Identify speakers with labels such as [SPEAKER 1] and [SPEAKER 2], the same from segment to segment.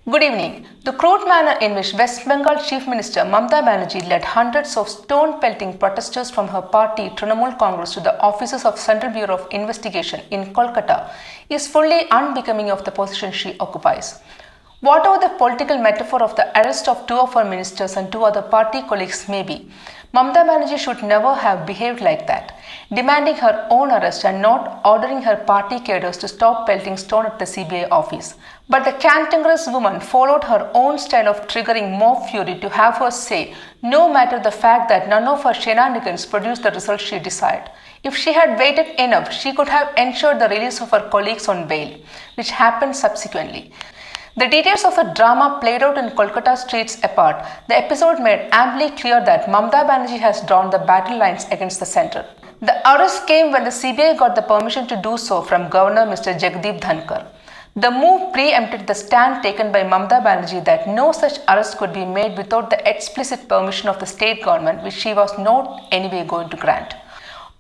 [SPEAKER 1] Good evening. The crude manner in which West Bengal Chief Minister Mamta Banerjee led hundreds of stone-pelting protesters from her party Trinamool Congress to the offices of Central Bureau of Investigation in Kolkata is fully unbecoming of the position she occupies. Whatever the political metaphor of the arrest of two of her ministers and two other party colleagues may be, Mamta Banerjee should never have behaved like that, demanding her own arrest and not ordering her party cadres to stop pelting stone at the CBI office. But the cantankerous woman followed her own style of triggering mob fury to have her say, no matter the fact that none of her shenanigans produced the result she desired. If she had waited enough, she could have ensured the release of her colleagues on bail, which happened subsequently. The details of the drama played out in Kolkata streets apart, the episode made amply clear that Mamta Banerjee has drawn the battle lines against the centre. The arrest came when the CBI got the permission to do so from Governor Mr. Jagdeep Dhankhar. The move preempted the stand taken by Mamta Banerjee that no such arrest could be made without the explicit permission of the state government, which she was not anyway going to grant.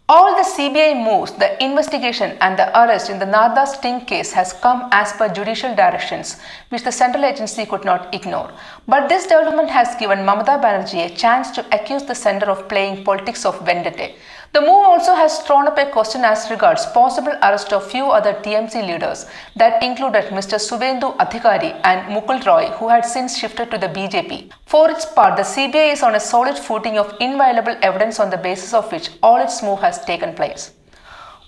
[SPEAKER 1] All the CBI moves, the investigation and the arrest in the Narda Sting case has come as per judicial directions, which the central agency could not ignore. But this development has given Mamata Banerjee a chance to accuse the centre of playing politics of vendetta. The move also has thrown up a question as regards possible arrest of few other TMC leaders that included Mr. Suvendu Adhikari and Mukul Roy, who had since shifted to the BJP. For its part, the CBI is on a solid footing of inviolable evidence on the basis of which all its move has taken place.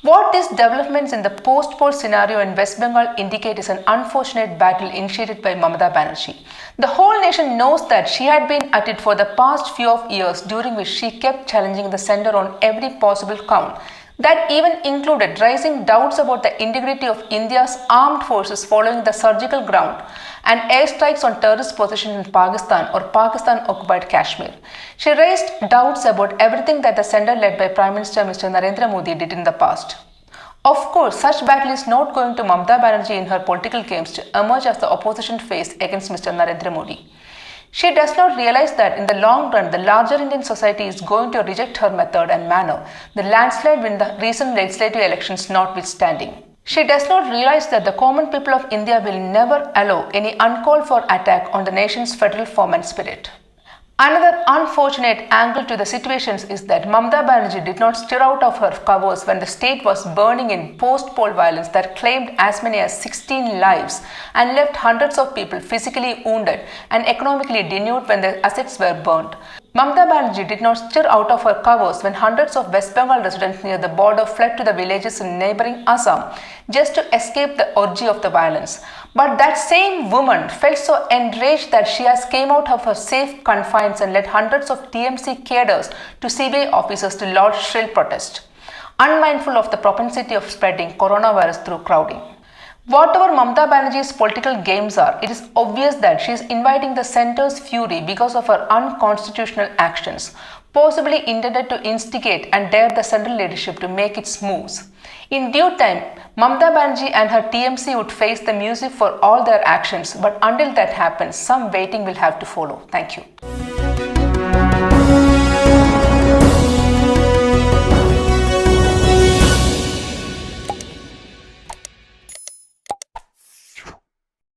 [SPEAKER 1] What these developments in the post-poll scenario in West Bengal indicate is an unfortunate battle initiated by Mamata Banerjee. The whole nation knows that she had been at it for the past few of years, during which she kept challenging the centre on every possible count. That even included raising doubts about the integrity of India's armed forces following the surgical ground and airstrikes on terrorist positions in Pakistan or Pakistan-occupied Kashmir. She raised doubts about everything that the centre led by Prime Minister Mr. Narendra Modi did in the past. Of course, such battle is not going to Mamta Banerjee in her political games to emerge as the opposition face against Mr. Narendra Modi. She does not realize that in the long run, the larger Indian society is going to reject her method and manner, the landslide in the recent legislative elections notwithstanding. She does not realize that the common people of India will never allow any uncalled for attack on the nation's federal form and spirit. Another unfortunate angle to the situations is that Mamta Banerjee did not stir out of her covers when the state was burning in post-poll violence that claimed as many as 16 lives and left hundreds of people physically wounded and economically denuded when their assets were burned. Mamta Banerjee did not stir out of her covers when hundreds of West Bengal residents near the border fled to the villages in neighbouring Assam just to escape the orgy of the violence. But that same woman felt so enraged that she has came out of her safe confines and led hundreds of TMC cadres to CBI offices to lodge shrill protest, unmindful of the propensity of spreading coronavirus through crowding. Whatever Mamta Banerjee's political games are, it is obvious that she is inviting the centre's fury because of her unconstitutional actions, possibly intended to instigate and dare the central leadership to make its moves. In due time, Mamta Banerjee and her TMC would face the music for all their actions, but until that happens, some waiting will have to follow. Thank you.